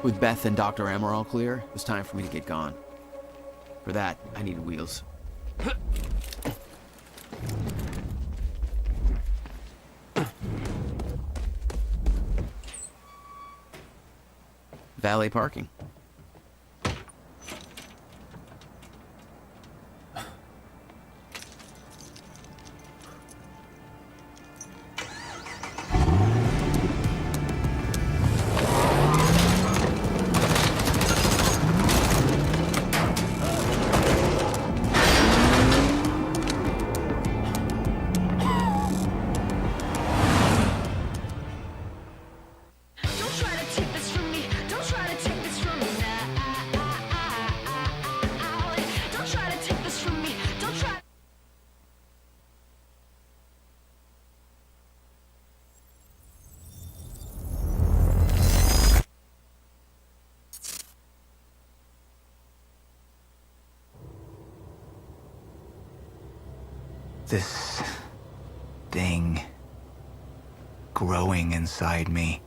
With Beth and Dr. Amaral clear, it was time for me to get gone. For that, I needed wheels. Valet parking. This thing growing inside me.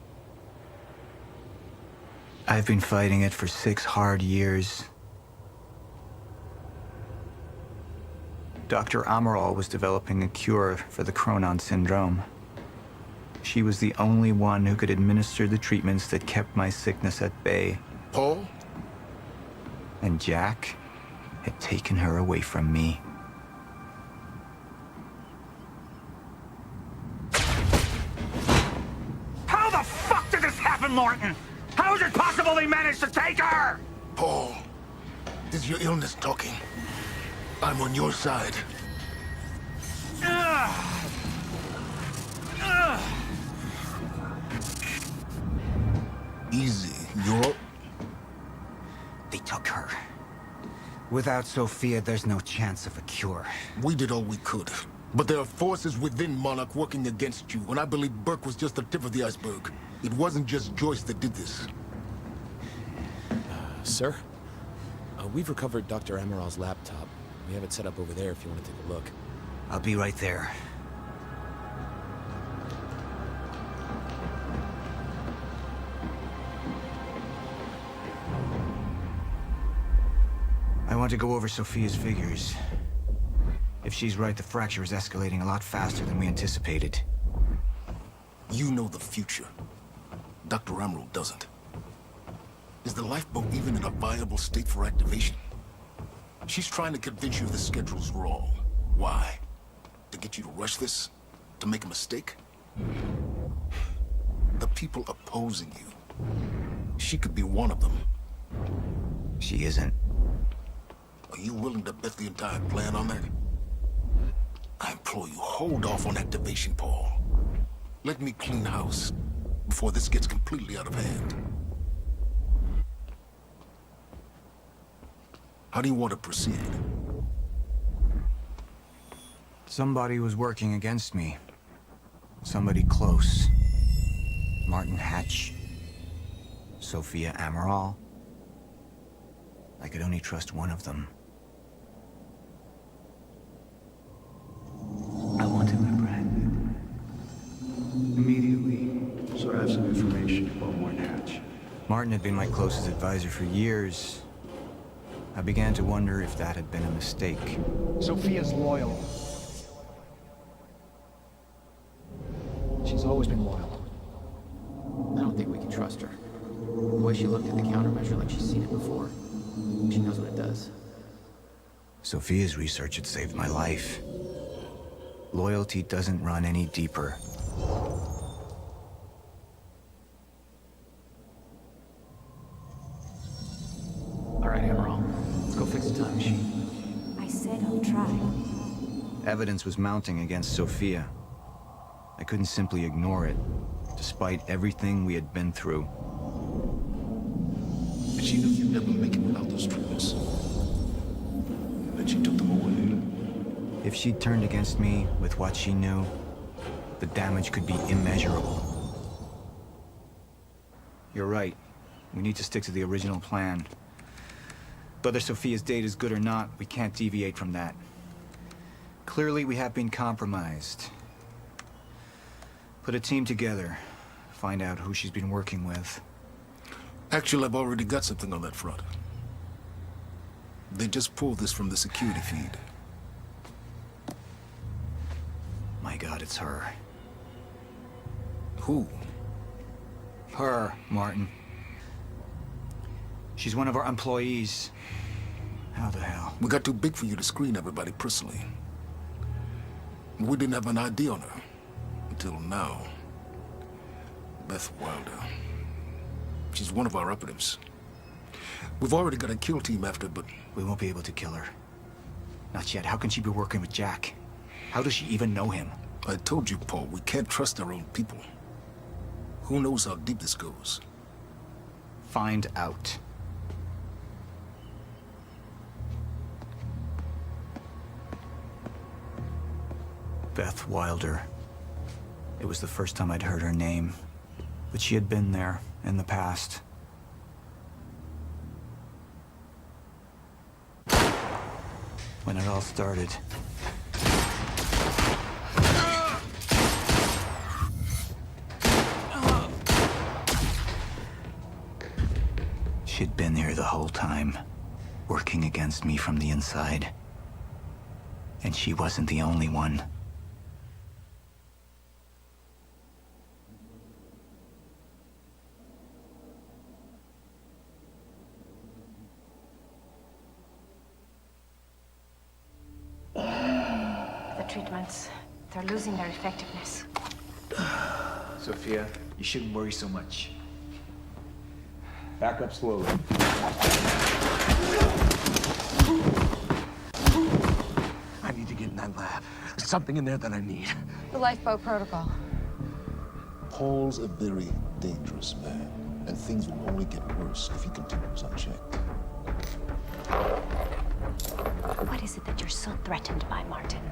I've been fighting it for 6 hard years. Dr. Amaral was developing a cure for the Cronon syndrome. She was the only one who could administer the treatments that kept my sickness at bay. Paul? And Jack had taken her away from me. How the fuck did this happen, Martin? How is it possible they managed to take her? Paul, this is your illness talking. I'm on your side. Easy, you're... They took her. Without Sophia, there's no chance of a cure. We did all we could. But there are forces within Monarch working against you, and I believe Burke was just the tip of the iceberg. It wasn't just Joyce that did this. Sir? We've recovered Dr. Amaral's laptop. We have it set up over there if you want to take a look. I'll be right there. I want to go over Sophia's figures. If she's right, the fracture is escalating a lot faster than we anticipated. You know the future. Dr. Amaral doesn't. Is the lifeboat even in a viable state for activation? She's trying to convince you the schedule's wrong. Why? To get you to rush this? To make a mistake? The people opposing you. She could be one of them. She isn't. Are you willing to bet the entire plan on that? I implore you, hold off on activation, Paul. Let me clean house before this gets completely out of hand. How do you want to proceed? Somebody was working against me. Somebody close. Martin Hatch. Sophia Amaral. I could only trust one of them. I want him apprehended. Immediately, so I have some information about Martin Hatch. Martin had been my closest advisor for years. I began to wonder if that had been a mistake. Sophia's loyal. She's always been loyal. I don't think we can trust her. The way she looked at the countermeasure like she's seen it before. She knows what it does. Sophia's research had saved my life. Loyalty doesn't run any deeper. All right, Amaral. Let's go fix the time machine. I said I'll try. Evidence was mounting against Sophia. I couldn't simply ignore it, despite everything we had been through. But she knew you'd never make it without those treatments. And then she took them away. If she'd turned against me with what she knew, the damage could be immeasurable. You're right. We need to stick to the original plan. Whether Sophia's date is good or not, we can't deviate from that. Clearly, we have been compromised. Put a team together. Find out who she's been working with. Actually, I've already got something on that front. They just pulled this from the security feed. My God, it's her. Who? Her, Martin. She's one of our employees. How the hell? We got too big for you to screen everybody personally. We didn't have an ID on her. Until now. Beth Wilder. She's one of our operatives. We've already got a kill team after, but... We won't be able to kill her. Not yet. How can she be working with Jack? How does she even know him? I told you, Paul, we can't trust our own people. Who knows how deep this goes? Find out. Beth Wilder. It was the first time I'd heard her name, but she had been there in the past. When it all started. She'd been here the whole time, working against me from the inside. And she wasn't the only one. The treatments, they're losing their effectiveness. Sophia, you shouldn't worry so much. Back up slowly. I need to get in that lab. There's something in there that I need. The lifeboat protocol. Paul's a very dangerous man, and things will only get worse if he continues unchecked. What is it that you're so threatened by, Martin?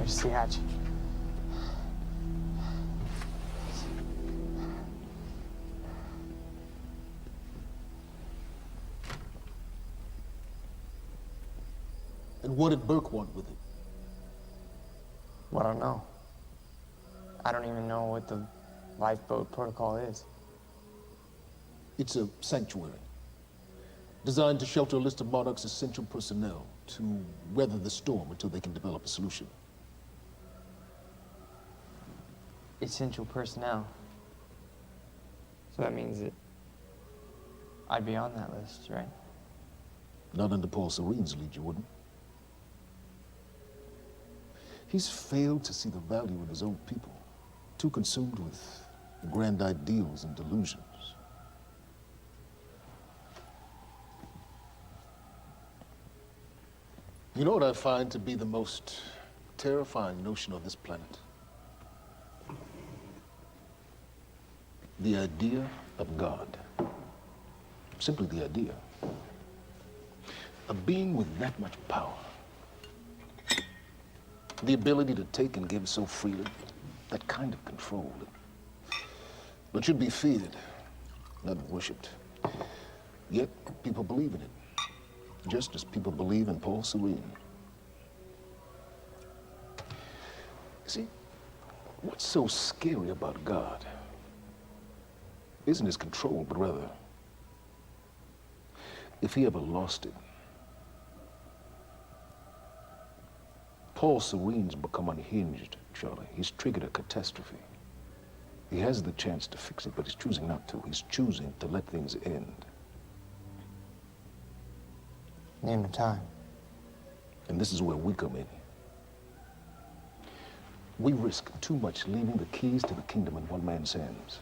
There's the hatch. And what did Burke want with it? Well, I don't know. I don't even know what the lifeboat protocol is. It's a sanctuary. Designed to shelter a list of Monarch's essential personnel to weather the storm until they can develop a solution. Essential personnel. So that means that I'd be on that list, right? Not under Paul Serene's lead, you wouldn't. He's failed to see the value in his own people. Too consumed with grand ideals and delusions. You know what I find to be the most terrifying notion on this planet? The idea of God. Simply the idea. A being with that much power. The ability to take and give so freely. That kind of control. But should be feared, not worshipped. Yet, people believe in it. Just as people believe in Paul Serene. See, what's so scary about God isn't his control, but rather, if he ever lost it, Paul Serene's become unhinged, Charlie. He's triggered a catastrophe. He has the chance to fix it, but he's choosing not to. He's choosing to let things end. Name the time. And this is where we come in. We risk too much leaving the keys to the kingdom in one man's hands.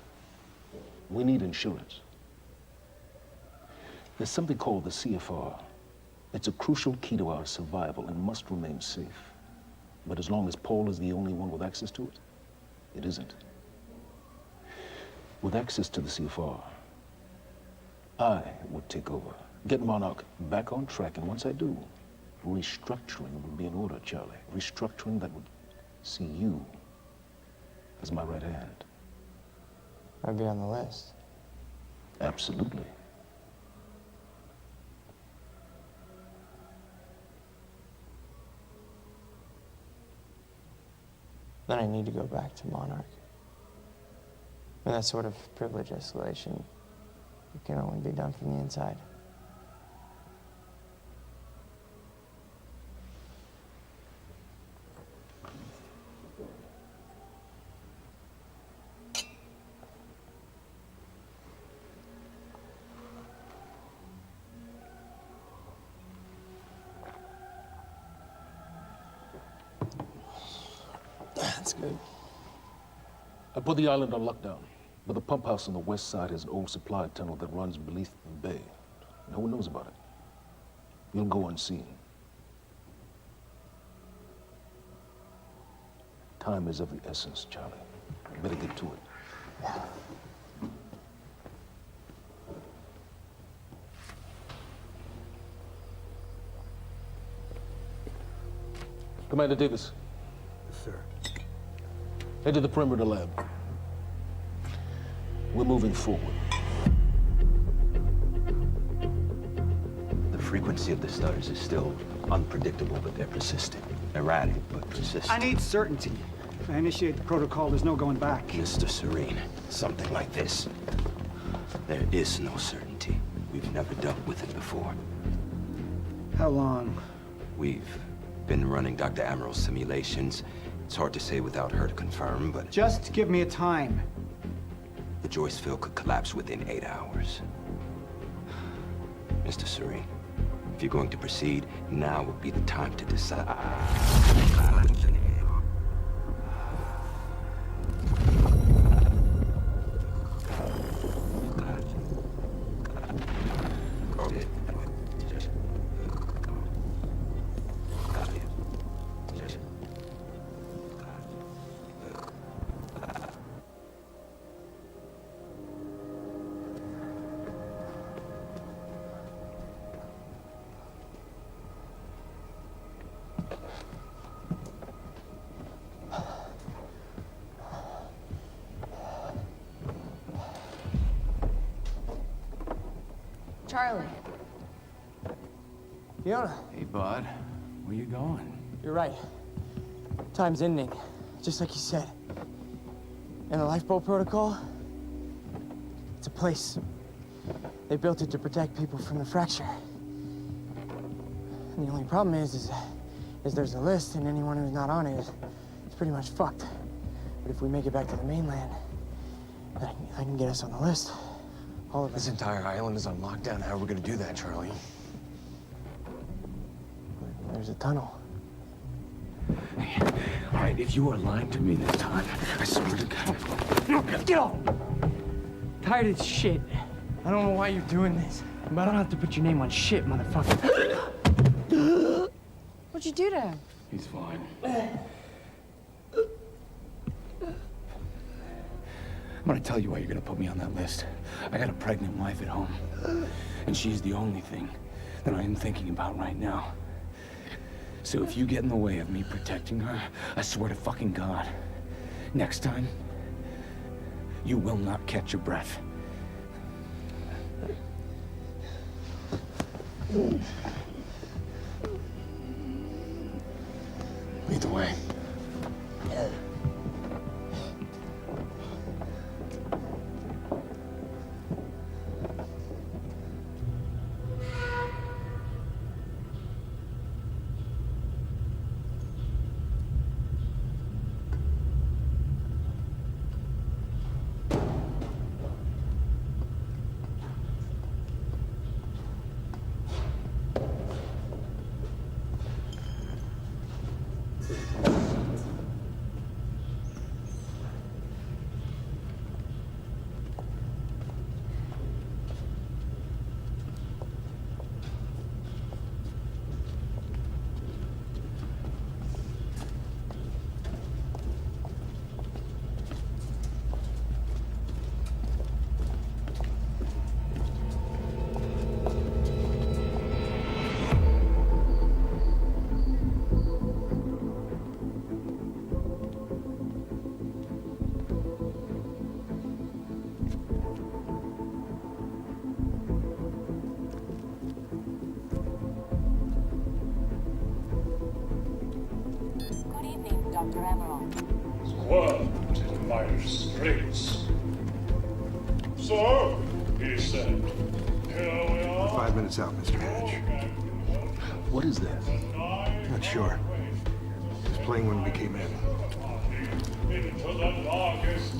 We need insurance. There's something called the CFR. It's a crucial key to our survival and must remain safe. But as long as Paul is the only one with access to it, it isn't. With access to the CFR, I would take over, get Monarch back on track, and once I do, restructuring would be in order, Charlie. Restructuring that would see you as my right hand. I'd be on the list. Absolutely. Then I need to go back to Monarch. And that sort of privilege escalation, it can only be done from the inside. That's good. I put the island on lockdown, but the pump house on the west side has an old supply tunnel that runs beneath the bay. No one knows about it. You'll go unseen. Time is of the essence, Charlie. You better get to it. Commander Davis. Sir. Head to the perimeter lab. We're moving forward. The frequency of the stutters is still unpredictable, but they're persistent. Erratic, but persistent. I need certainty. If I initiate the protocol, there's no going back. Mr. Serene, something like this. There is no certainty. We've never dealt with it before. How long? We've been running Dr. Amaril's simulations. It's hard to say without her to confirm, but Just give me a time. the Joyce field could collapse within 8 hours. Mr. Serene, if you're going to proceed, now would be the time to decide. Charlie. Fiona. Hey, bud. Where you going? You're right. Time's ending, just like you said. And the lifeboat protocol? It's a place. They built it to protect people from the fracture. And the only problem is there's a list, and anyone who's not on it is pretty much fucked. But if we make it back to the mainland, that can get us on the list. All of us. This entire island is on lockdown. How are we gonna do that, Charlie? There's a tunnel. All right, if you are lying to me this time, I swear to God. Get off! Tired of this shit. I don't know why you're doing this, but I don't have to put your name on shit, motherfucker. What'd you do to him? He's fine. I'm gonna tell you why you're gonna put me on that list. I got a pregnant wife at home, and she's the only thing that I am thinking about right now. So if you get in the way of me protecting her, I swear to fucking God, next time, you will not catch your breath. Lead the way. springs. So, he said, here we are. 5 minutes out, Mr. Hatch. What is that? Not sure. It was playing when we came in. Into the darkest